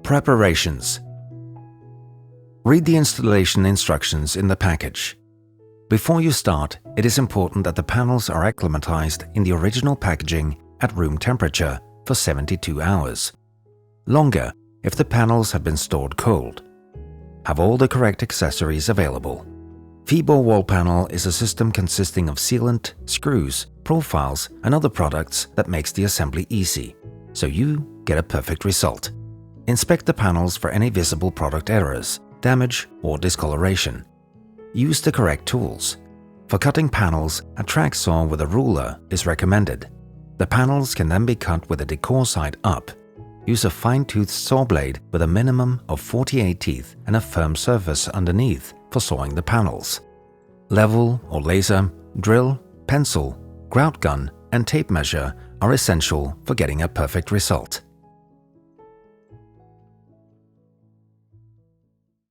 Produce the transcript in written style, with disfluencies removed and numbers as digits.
Preparations. Read the installation instructions in the package. Before you start, it is important that the panels are acclimatized in the original packaging at room temperature for 72 hours. Longer if the panels have been stored cold. Have all the correct accessories available. Fibo wall panel is a system consisting of sealant, screws, profiles, and other products that makes the assembly easy, so you get a perfect result. Inspect the panels for any visible product errors, damage, or discoloration. Use the correct tools. For cutting panels, a track saw with a ruler is recommended. The panels can then be cut with the decor side up. Use a fine-toothed saw blade with a minimum of 48 teeth and a firm surface underneath for sawing the panels. Level or laser, drill, pencil, grout gun, and tape measure are essential for getting a perfect result.